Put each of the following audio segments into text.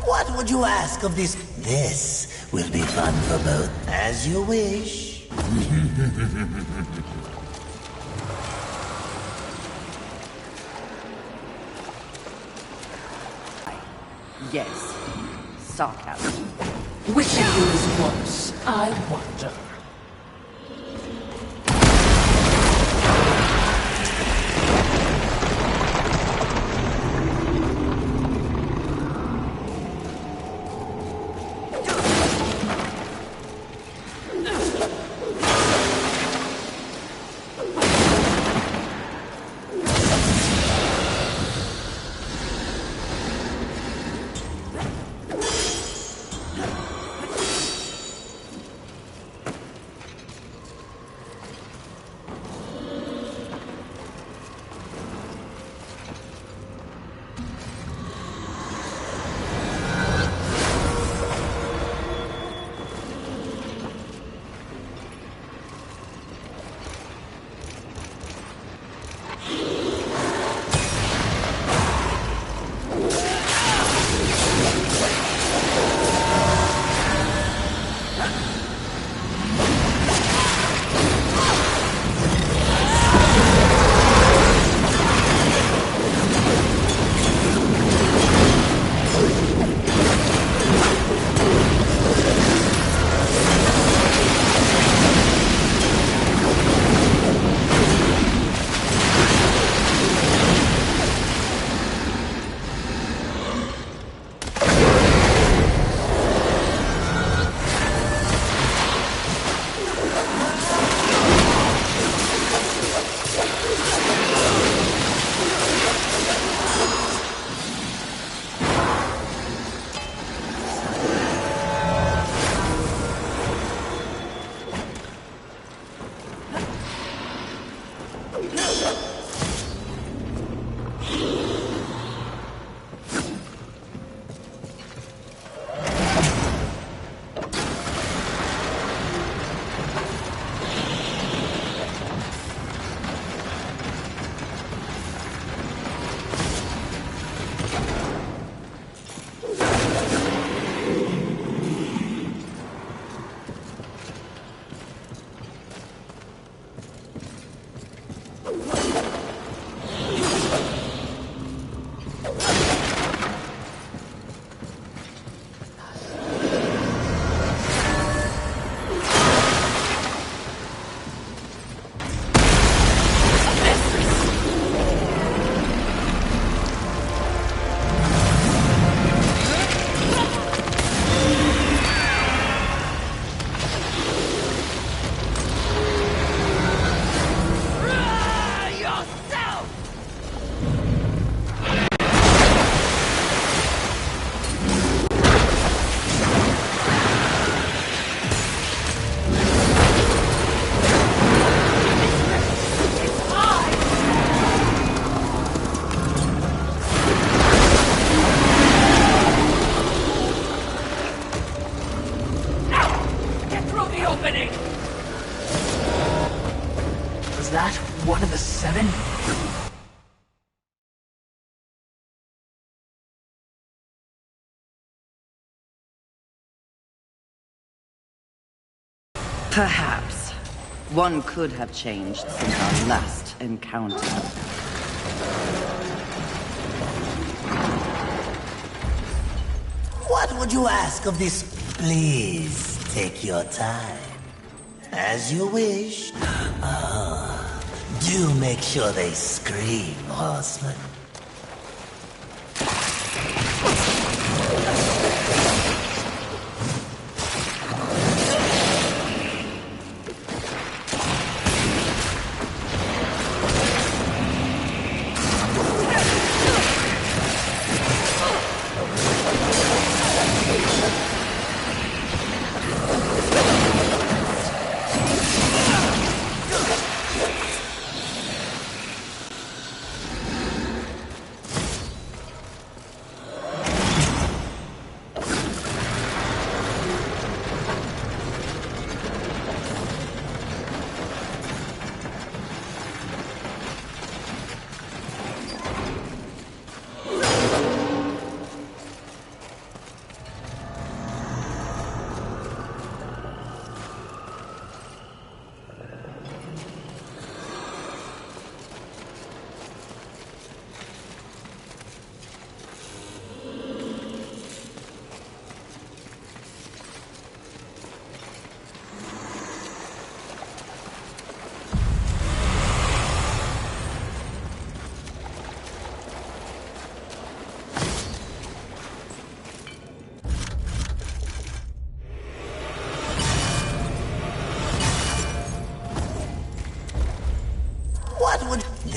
What would you ask of this? This will be fun for both, as you wish. Yes. Sarcasm. Which of you is worse, I wonder? Was that one of the 7? Perhaps. One could have changed since our last encounter. What would you ask of this? Please take your time. As you wish. Do make sure they scream, horseman.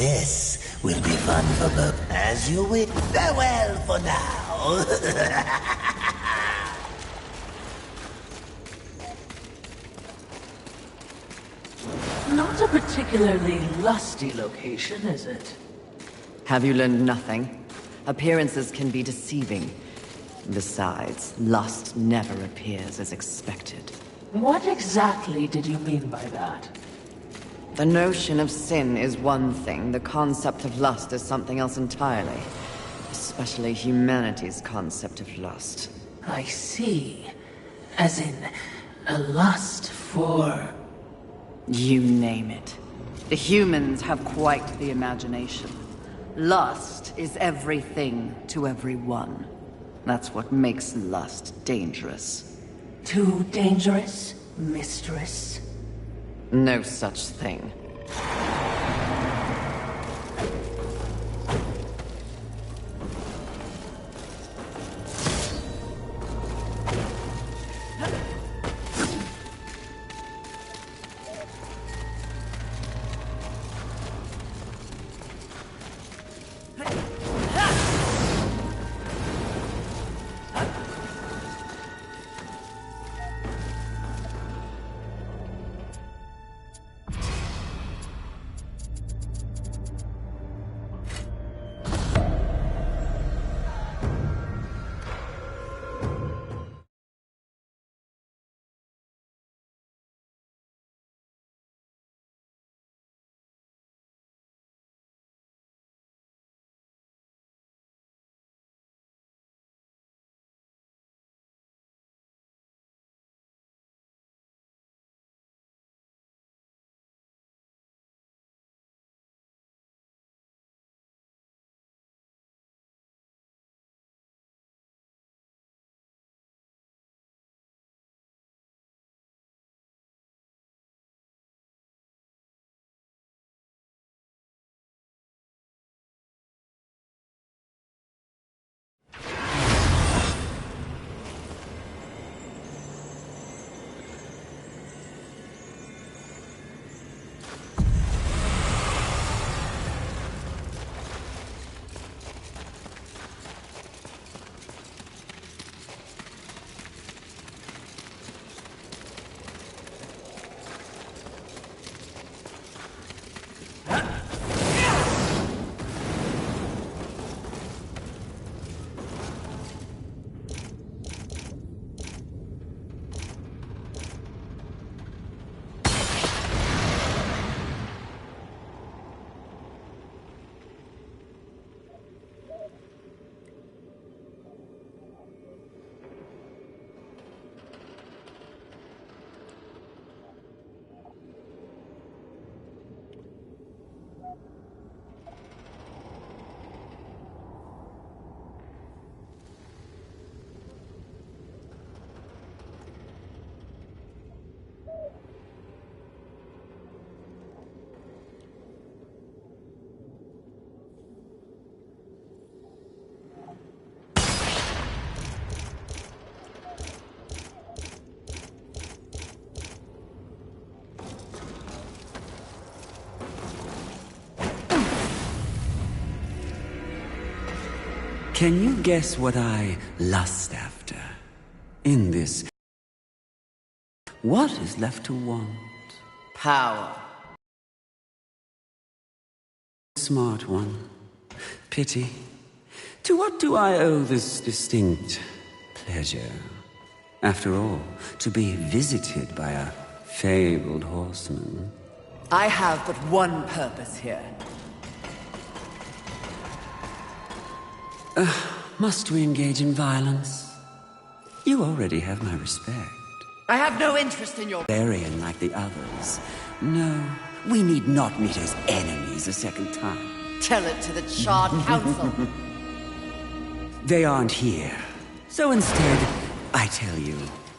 This will be fun for both. As you wish. Farewell for now. Not a particularly lusty location, is it? Have you learned nothing? Appearances can be deceiving. Besides, lust never appears as expected. What exactly did you mean by that? The notion of sin is one thing, the concept of lust is something else entirely. Especially humanity's concept of lust. I see. As in, a lust for... You name it. The humans have quite the imagination. Lust is everything to everyone. That's what makes lust dangerous. Too dangerous, mistress? No such thing. Can you guess what I lust after? In this... What is left to want? Power. Smart one. Pity. To what do I owe this distinct pleasure? After all, to be visited by a fabled horseman. I have but one purpose here. Must we engage in violence? You already have my respect. I have no interest in your... Barbarian like the others. No, we need not meet as enemies a second time. Tell it to the Charred Council. They aren't here. So instead, I tell you,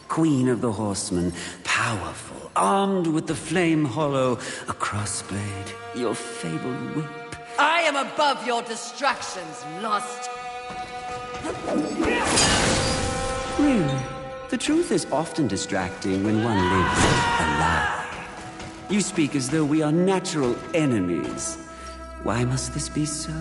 Queen of the Horsemen, powerful, armed with the flame hollow, a crossblade, your fabled whip. I am above your distractions, lust. Really? The truth is often distracting when one lives a lie. You speak as though we are natural enemies. Why must this be so?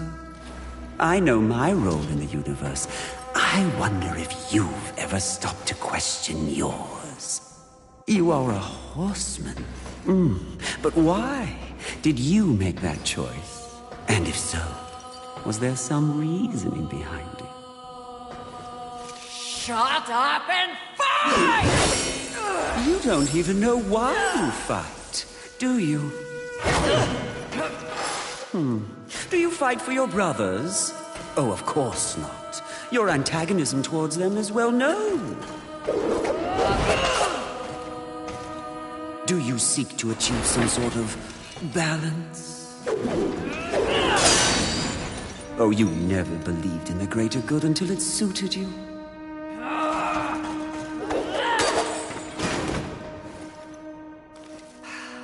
I know my role in the universe. I wonder if you've ever stopped to question yours. You are a horseman. But why did you make that choice? And if so, was there some reasoning behind it? Shut up and fight! You don't even know why you fight, do you? Do you fight for your brothers? Oh, of course not. Your antagonism towards them is well known. Do you seek to achieve some sort of balance? Oh, you never believed in the greater good until it suited you.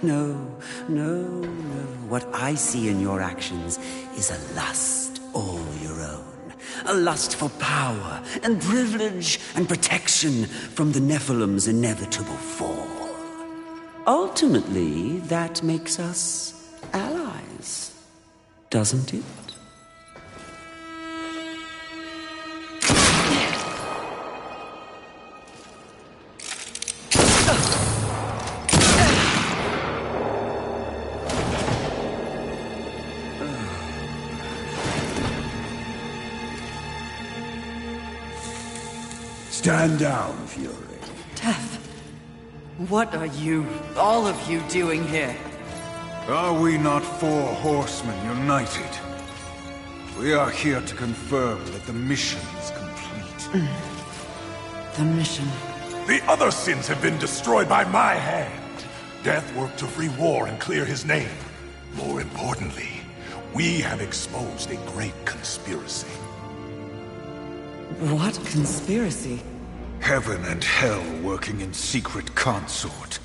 No. What I see in your actions is a lust all your own. A lust for power and privilege and protection from the Nephilim's inevitable fall. Ultimately, that makes us allies, doesn't it? Stand down, Fury. Death. What are you, all of you, doing here? Are we not four horsemen united? We are here to confirm that the mission is complete. The mission. The other sins have been destroyed by my hand. Death worked to free war and clear his name. More importantly, we have exposed a great conspiracy. What conspiracy? Heaven and hell working in secret consort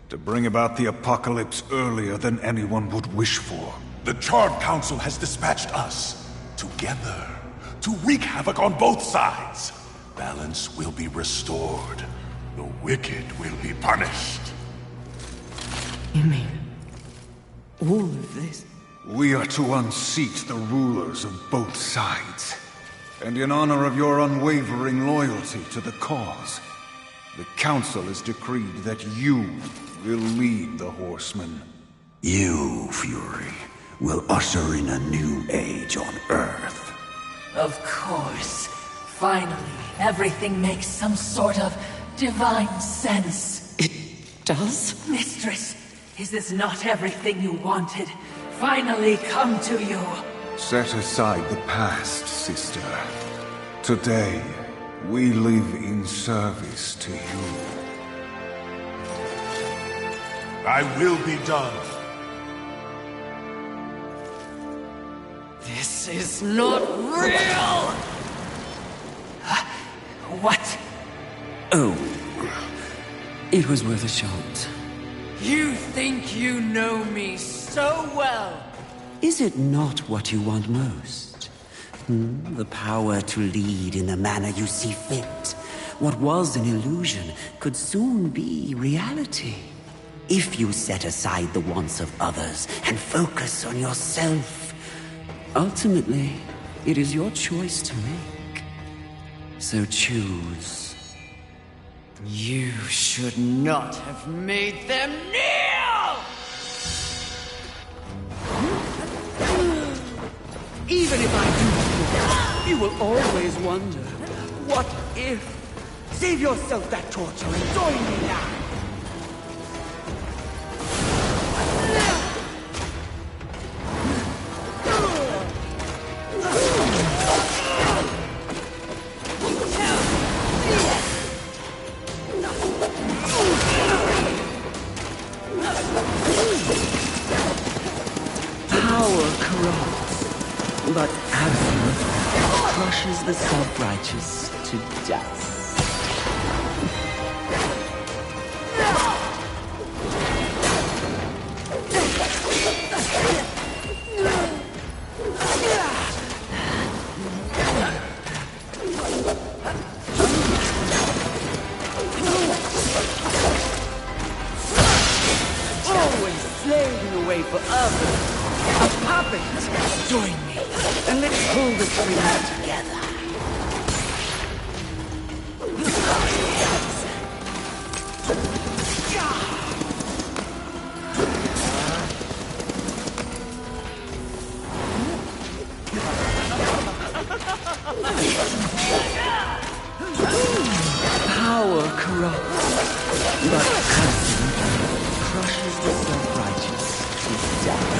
to bring about the apocalypse earlier than anyone would wish for. The Charred Council has dispatched us together to wreak havoc on both sides. Balance will be restored. The wicked will be punished. You mean all of this? We are to unseat the rulers of both sides. And in honor of your unwavering loyalty to the cause, the Council has decreed that you will lead the Horsemen. You, Fury, will usher in a new age on Earth. Of course. Finally, everything makes some sort of divine sense. It does? Mistress, is this not everything you wanted? Finally come to you. Set aside the past, sister. Today, we live in service to you. I will be done. This is not real! What? Oh, it was worth a shot. You think you know me so well! Is it not what you want most? The power to lead in the manner you see fit. What was an illusion could soon be reality. If you set aside the wants of others and focus on yourself, ultimately, it is your choice to make. So choose. You should not have made them kneel! Even if I do, you will always wonder, what if? Save yourself that torture and join me now! Power corrupts, but absolute crushes the self-righteous to dust. Always slaving away for others. A puppet! Join me, and let's pull the strings together. Power corrupts, but custom crushes the self-righteous to death.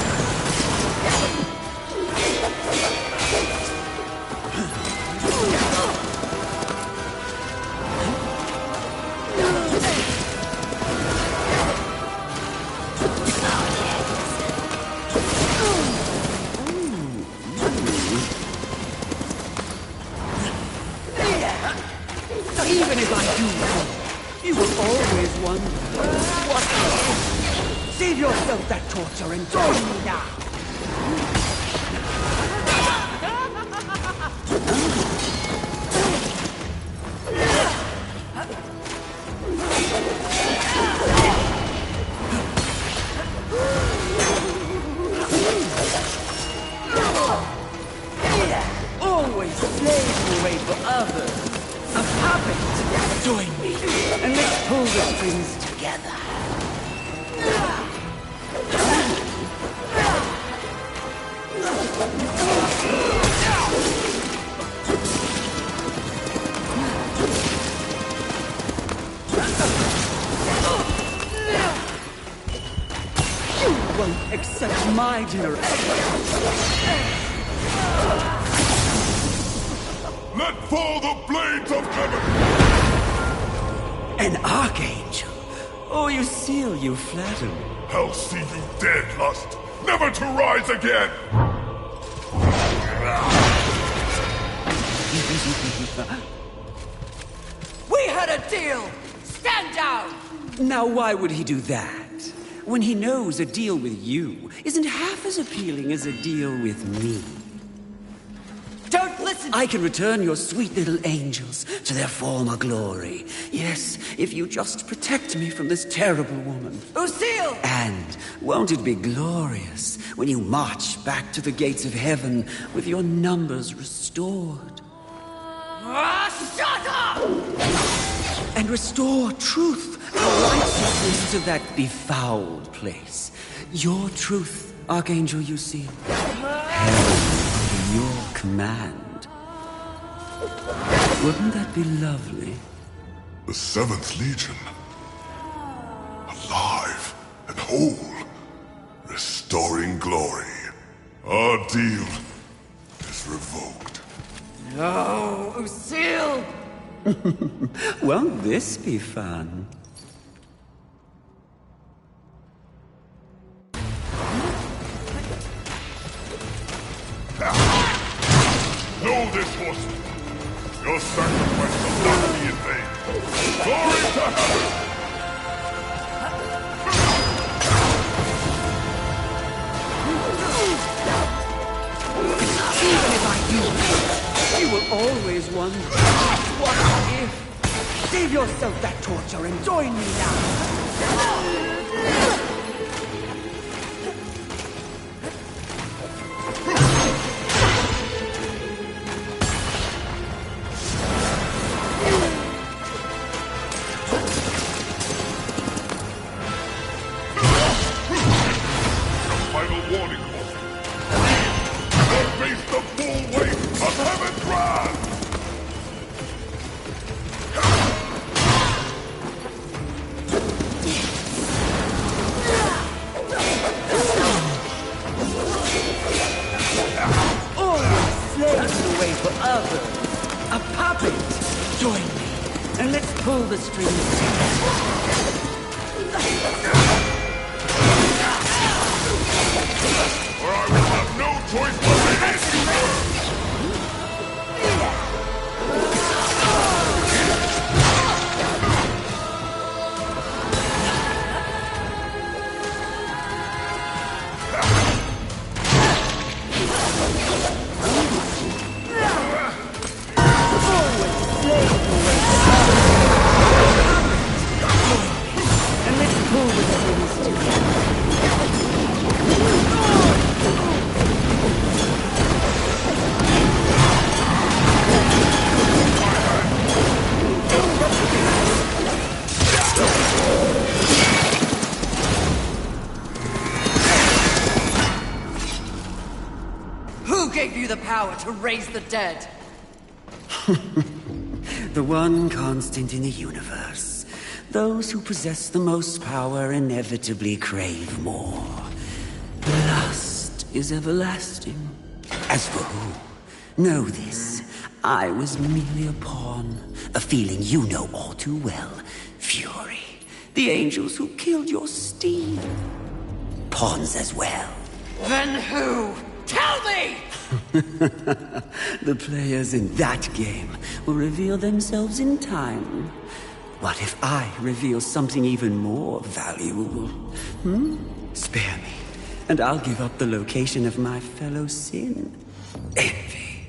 Even if I do wrong, you will always wonder, what if? Save yourself that torture and join me now! Always slaving away for others. A puppet! Join me, and let's pull the strings together. You won't accept my direction. Let fall the blades of heaven! An archangel? Oh, you seal, you flatter me. I'll see you dead, Lust, never to rise again! We had a deal! Stand down! Now why would he do that? When he knows a deal with you isn't half as appealing as a deal with me. Don't listen! I can return your sweet little angels to their former glory. Yes, if you just protect me from this terrible woman. Lucille! And won't it be glorious when you march back to the gates of heaven with your numbers restored? Shut up! And restore truth and righteousness to that befouled place. Your truth, Archangel, you see. Heaven under your command. Wouldn't that be lovely? The 7th Legion. Alive and whole. Restoring glory. Our deal is revoked. No, Lucille! Won't this be fun? Know this, horseman. Your sacrifice will not be in vain. Glory to heaven! Even if I do, you will always wonder, what if? Save yourself that torture and join me now. Final warning, horseman. Don't face the full weight of heaven's wrath! Always slaving away for others. A puppet. Join me, and let's pull the strings together. Or I will have no choice but to hit you! And let's pull the strings together. gave you the power to raise the dead? The one constant in the universe. Those who possess the most power inevitably crave more. Lust is everlasting. As for who, know this. I was merely a pawn. A feeling you know all too well. Fury. The angels who killed your steed. Pawns as well. Then who? Tell me! The players in that game will reveal themselves in time. What if I reveal something even more valuable? Spare me, and I'll give up the location of my fellow sin. Envy.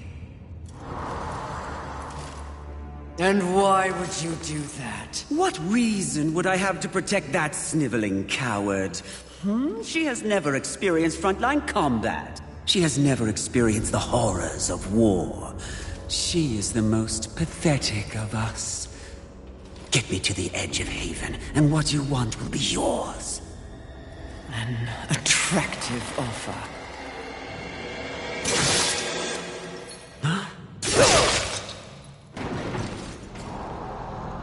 And why would you do that? What reason would I have to protect that sniveling coward? She has never experienced frontline combat. She has never experienced the horrors of war. She is the most pathetic of us. Get me to the edge of Haven, and what you want will be yours. An attractive offer.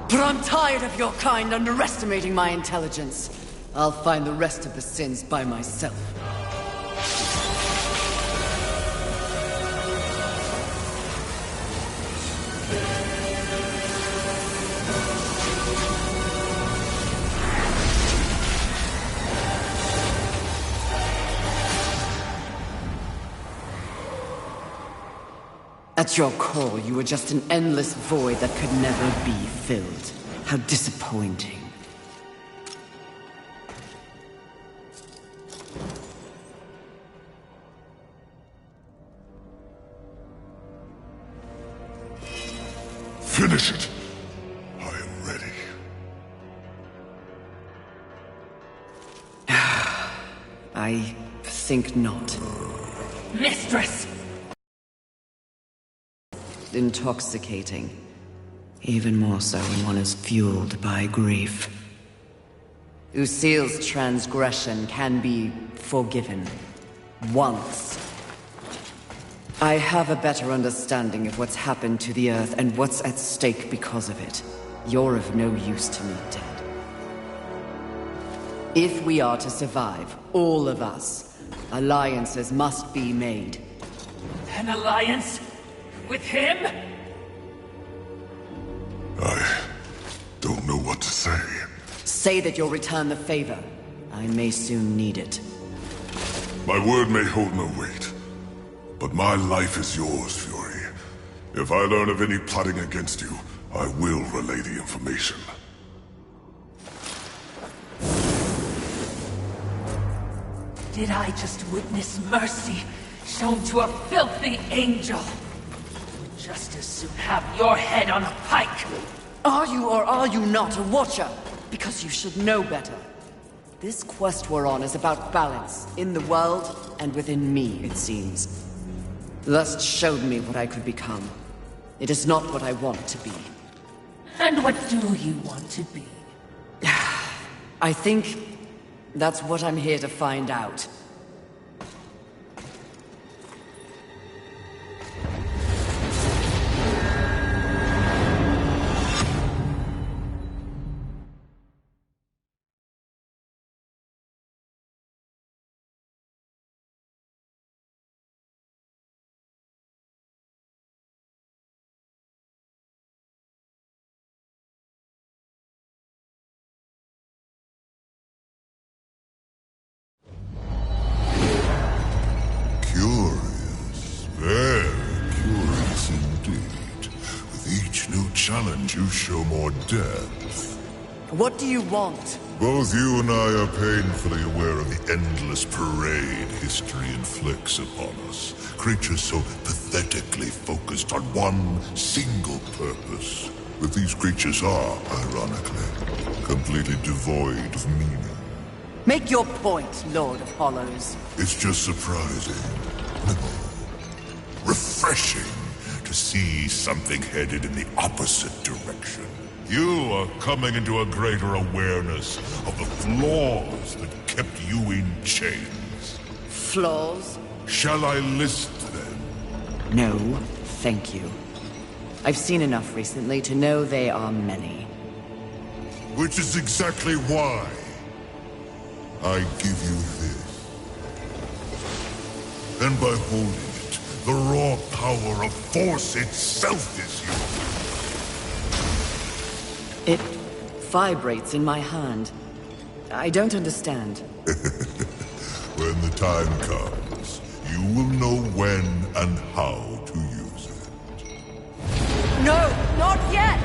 But I'm tired of your kind underestimating my intelligence. I'll find the rest of the sins by myself. At your core, you were just an endless void that could never be filled. How disappointing. Finish it. I am ready. I think not. Mistress! Intoxicating. Even more so when one is fueled by grief. Lucille's transgression can be forgiven. Once. I have a better understanding of what's happened to the Earth and what's at stake because of it. You're of no use to me, dead. If we are to survive, all of us, alliances must be made. An alliance? With him? I don't know what to say. Say that you'll return the favor. I may soon need it. My word may hold no weight, but my life is yours, Fury. If I learn of any plotting against you, I will relay the information. Did I just witness mercy shown to a filthy angel? Just as soon have your head on a pike! Are you or are you not a Watcher? Because you should know better. This quest we're on is about balance, in the world and within me, it seems. Lust showed me what I could become. It is not what I want to be. And what do you want to be? I think that's what I'm here to find out. Curious, very curious indeed. With each new challenge, you show more depth. What do you want? Both you and I are painfully aware of the endless parade history inflicts upon us. Creatures so pathetically focused on one single purpose. But these creatures are, ironically, completely devoid of meaning. Make your point, Lord of Hollows. It's just surprising. No. Refreshing to see something headed in the opposite direction. You are coming into a greater awareness of the flaws that kept you in chains. Flaws? Shall I list them? No, thank you. I've seen enough recently to know they are many. Which is exactly why I give you this. And by holding it, the raw power of Force itself is yours. It vibrates in my hand. I don't understand. When the time comes, you will know when and how to use it. No, not yet!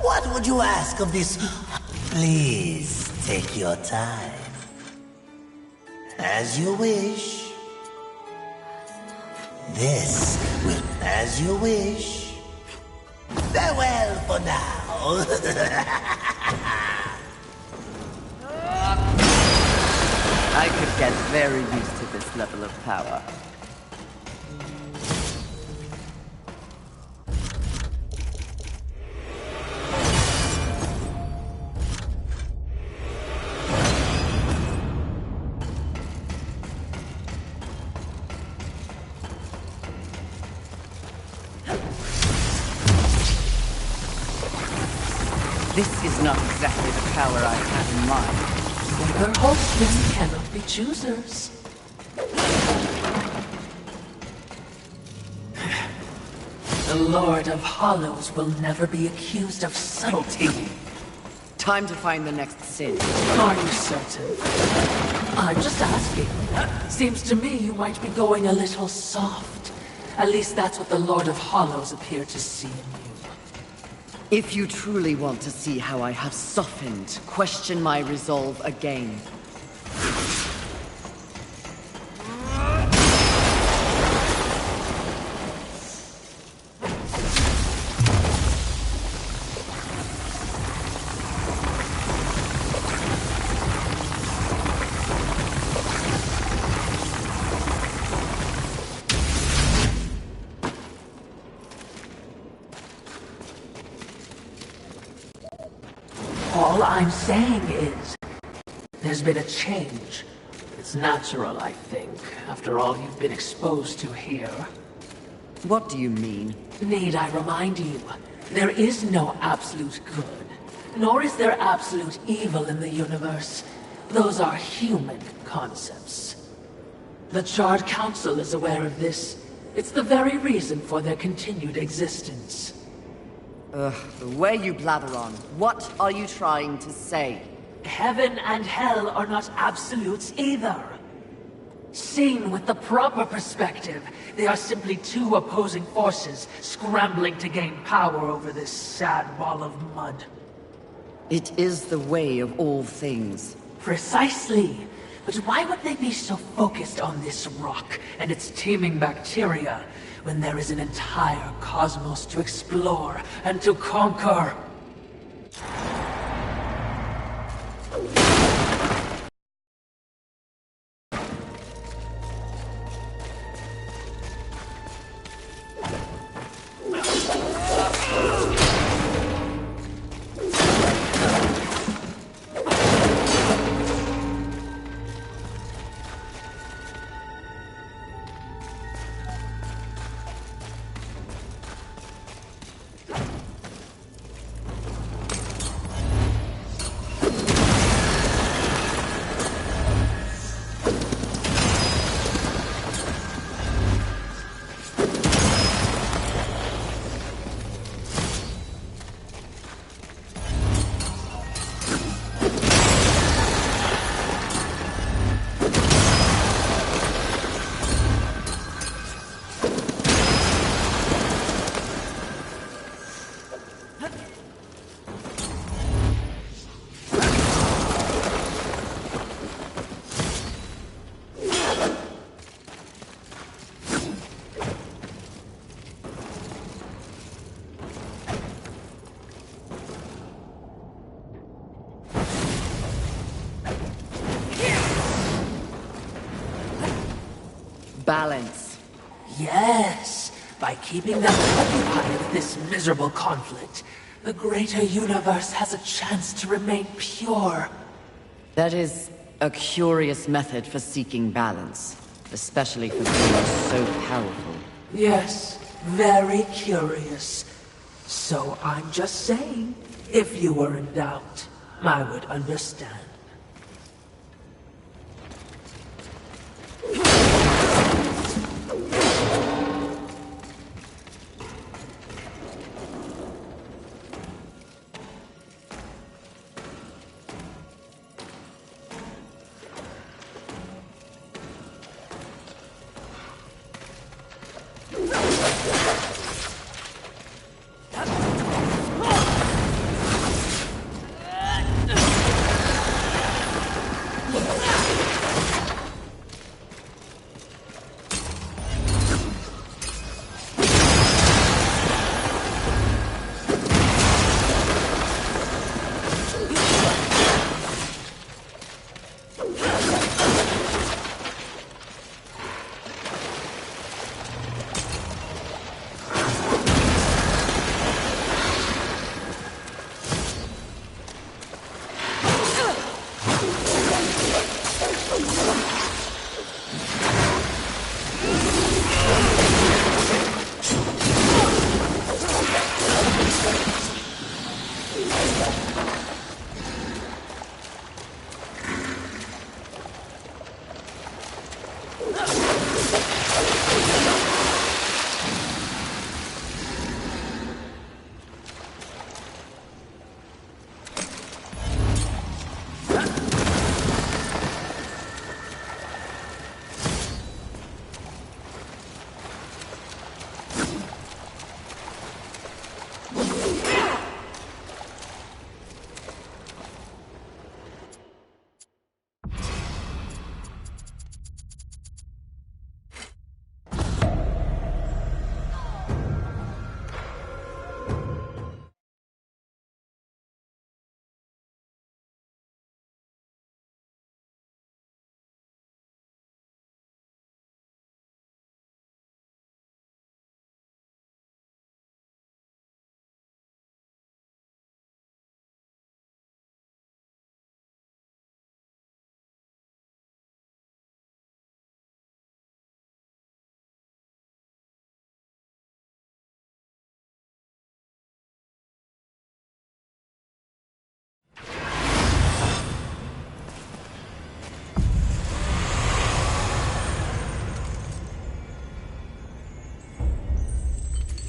What would you ask of this? Please take your time. As you wish. This will, as you wish. Farewell for now. I could get very used to this level of power. This is not exactly the power I had in mind. Clever horsemen cannot be choosers. The Lord of Hollows will never be accused of subtlety. Time to find the next sin. Are you certain? I'm just asking. Seems to me you might be going a little soft. At least that's what the Lord of Hollows appeared to see in you. If you truly want to see how I have softened, question my resolve again. All I'm saying is, there's been a change. It's natural, I think, after all you've been exposed to here. What do you mean? Need I remind you, there is no absolute good, nor is there absolute evil in the universe. Those are human concepts. The Charred Council is aware of this. It's the very reason for their continued existence. The way you blather on. What are you trying to say? Heaven and hell are not absolutes either. Seen with the proper perspective, they are simply two opposing forces scrambling to gain power over this sad ball of mud. It is the way of all things. Precisely. But why would they be so focused on this rock and its teeming bacteria when there is an entire cosmos to explore and to conquer? Balance. Yes, by keeping them occupied with this miserable conflict, the greater universe has a chance to remain pure. That is a curious method for seeking balance, especially for beings so powerful. Yes, very curious. So I'm just saying, if you were in doubt, I would understand.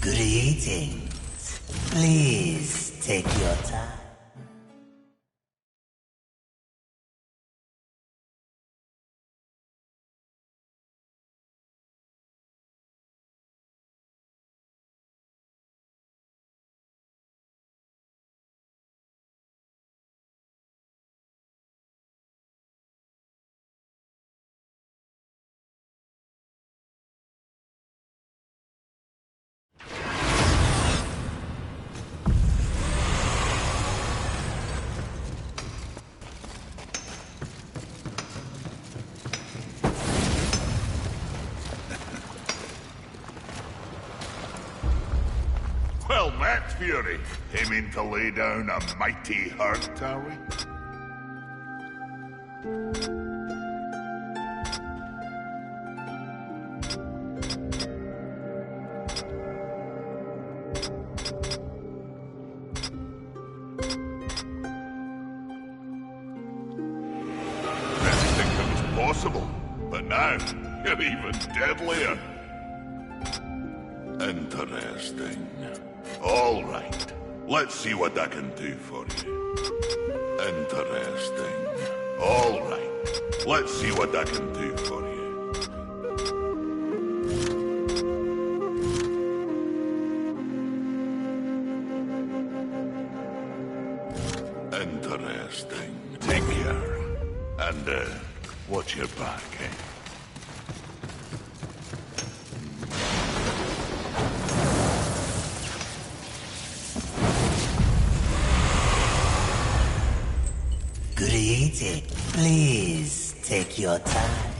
Greetings. Please take your time. Well met, Fury. Aiming to lay down a mighty hurt, are we? Didn't think it was possible, but now you're even deadlier. Interesting. All right. Let's see what I can do for you. Interesting. All right. Let's see what I can do for you. Interesting. Take care. And, watch your back, eh? Greetings. Please take your time.